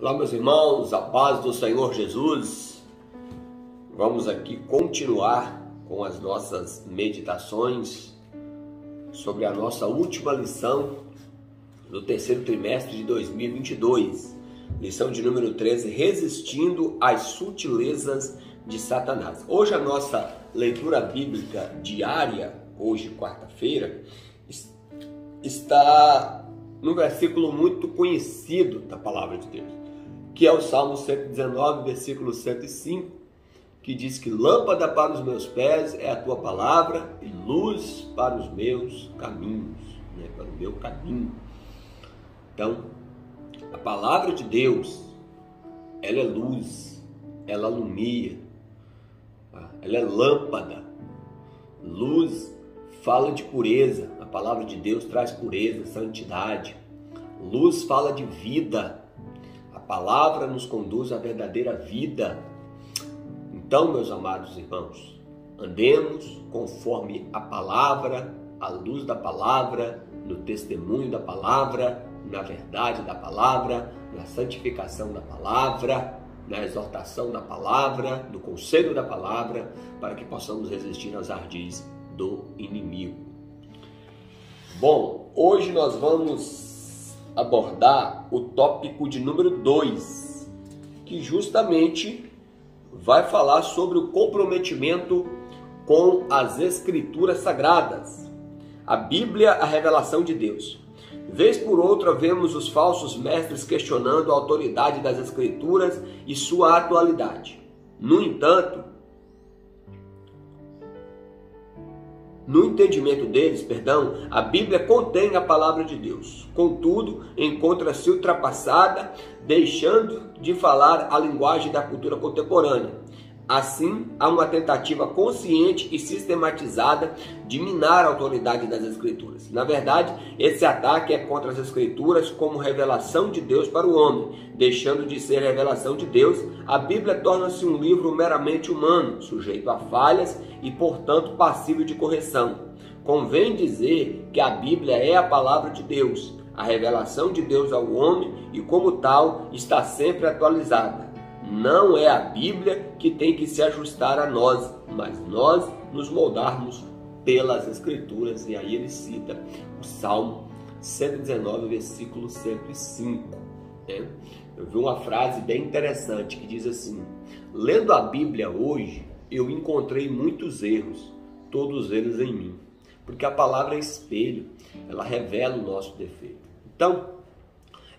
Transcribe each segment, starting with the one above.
Olá, meus irmãos, a paz do Senhor Jesus. Vamos aqui continuar com as nossas meditações sobre a nossa última lição do terceiro trimestre de 2022. Lição de número 13, resistindo às sutilezas de Satanás. Hoje a nossa leitura bíblica diária, hoje quarta-feira, está num versículo muito conhecido da palavra de Deus, que é o Salmo 119, versículo 105, que diz que lâmpada para os meus pés é a tua palavra e luz para os meus caminhos, para o meu caminho. Então, a palavra de Deus, ela é luz, ela alumia, ela é lâmpada. Luz fala de pureza, a palavra de Deus traz pureza, santidade. Luz fala de vida, a palavra nos conduz à verdadeira vida. Então, meus amados irmãos, andemos conforme a palavra, à luz da palavra, no testemunho da palavra, na verdade da palavra, na santificação da palavra, na exortação da palavra, no conselho da palavra, para que possamos resistir aos ardis do inimigo. Bom, hoje nós vamos abordar o tópico de número 2, que justamente vai falar sobre o comprometimento com as Escrituras Sagradas. A Bíblia, a revelação de Deus. Vez por outra, vemos os falsos mestres questionando a autoridade das Escrituras e sua atualidade. No entanto, no entendimento deles, a Bíblia contém a palavra de Deus. Contudo, encontra-se ultrapassada, deixando de falar a linguagem da cultura contemporânea. Assim, há uma tentativa consciente e sistematizada de minar a autoridade das Escrituras. Na verdade, esse ataque é contra as Escrituras como revelação de Deus para o homem. Deixando de ser revelação de Deus, a Bíblia torna-se um livro meramente humano, sujeito a falhas e, portanto, passível de correção. Convém dizer que a Bíblia é a palavra de Deus, a revelação de Deus ao homem e, como tal, está sempre atualizada. Não é a Bíblia que tem que se ajustar a nós, mas nós nos moldarmos pelas Escrituras. E aí ele cita o Salmo 119, versículo 105. Eu vi uma frase bem interessante que diz assim: lendo a Bíblia hoje, eu encontrei muitos erros, todos eles em mim. Porque a palavra é espelho, ela revela o nosso defeito. Então,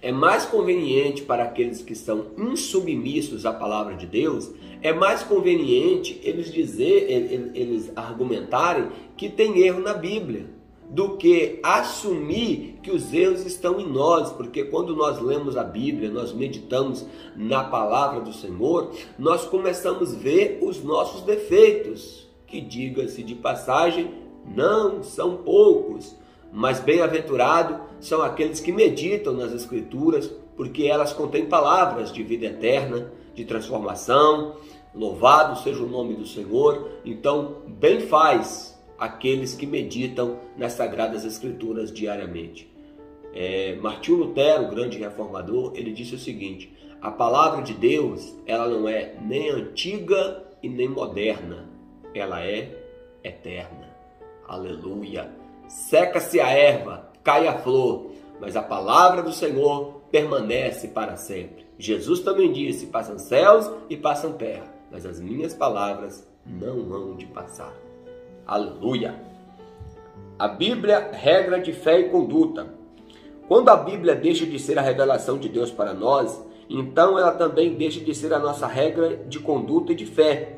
é mais conveniente para aqueles que são insubmissos à palavra de Deus, é mais conveniente eles argumentarem que tem erro na Bíblia, do que assumir que os erros estão em nós, porque quando nós lemos a Bíblia, nós meditamos na palavra do Senhor, nós começamos a ver os nossos defeitos, que, diga-se de passagem, não são poucos. Mas bem-aventurado são aqueles que meditam nas Escrituras, porque elas contêm palavras de vida eterna, de transformação. Louvado seja o nome do Senhor. Então, bem faz aqueles que meditam nas Sagradas Escrituras diariamente. Martinho Lutero, o grande reformador, ele disse o seguinte: a palavra de Deus, ela não é nem antiga e nem moderna, ela é eterna. Aleluia! Seca-se a erva, cai a flor, mas a palavra do Senhor permanece para sempre. Jesus também disse: passam céus e passam terra, mas as minhas palavras não hão de passar. Aleluia! A Bíblia, regra de fé e conduta. Quando a Bíblia deixa de ser a revelação de Deus para nós, então ela também deixa de ser a nossa regra de conduta e de fé.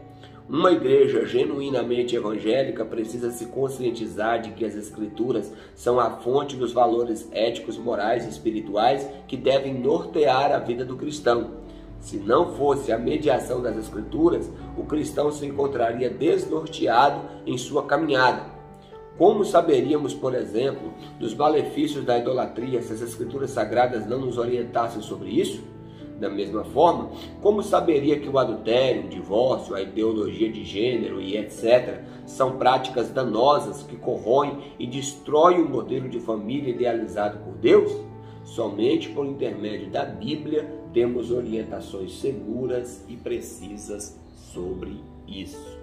Uma igreja genuinamente evangélica precisa se conscientizar de que as Escrituras são a fonte dos valores éticos, morais e espirituais que devem nortear a vida do cristão. Se não fosse a mediação das Escrituras, o cristão se encontraria desnorteado em sua caminhada. Como saberíamos, por exemplo, dos malefícios da idolatria se as Escrituras Sagradas não nos orientassem sobre isso? Da mesma forma, como saberia que o adultério, o divórcio, a ideologia de gênero e etc. são práticas danosas que corroem e destroem o modelo de família idealizado por Deus? Somente por intermédio da Bíblia temos orientações seguras e precisas sobre isso.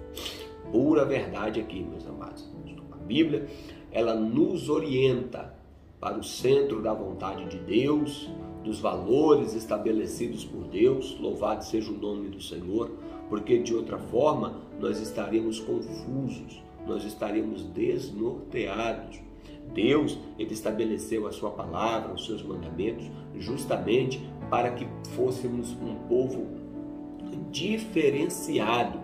Pura verdade aqui, meus amados. A Bíblia, ela nos orienta para o centro da vontade de Deus, dos valores estabelecidos por Deus. Louvado seja o nome do Senhor, porque de outra forma nós estaríamos confusos, nós estaríamos desnorteados. Deus, ele estabeleceu a sua palavra, os seus mandamentos, justamente para que fôssemos um povo diferenciado.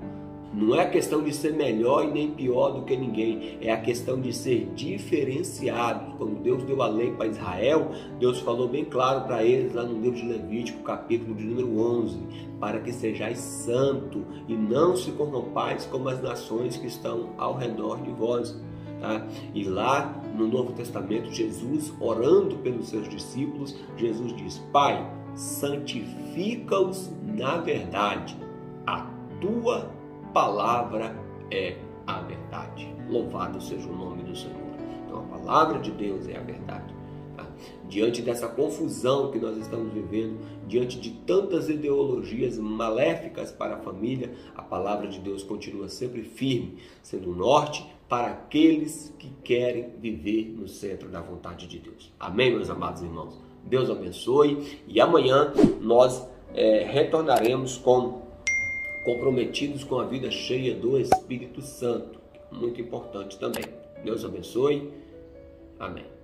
Não é a questão de ser melhor e nem pior do que ninguém, é a questão de ser diferenciado. Quando Deus deu a lei para Israel, Deus falou bem claro para eles lá no livro de Levítico, capítulo de número 11, para que sejais santo e não se corrompais como as nações que estão ao redor de vós. Tá? E lá no Novo Testamento, Jesus, orando pelos seus discípulos, Jesus diz: Pai, santifica-os na verdade, a tua palavra é a verdade. Louvado seja o nome do Senhor. Então a palavra de Deus é a verdade. Tá? Diante dessa confusão que nós estamos vivendo, diante de tantas ideologias maléficas para a família, a palavra de Deus continua sempre firme, sendo um norte para aqueles que querem viver no centro da vontade de Deus. Amém, meus amados irmãos? Deus abençoe e amanhã nós retornaremos comprometidos com a vida cheia do Espírito Santo. Muito importante também. Deus abençoe. Amém.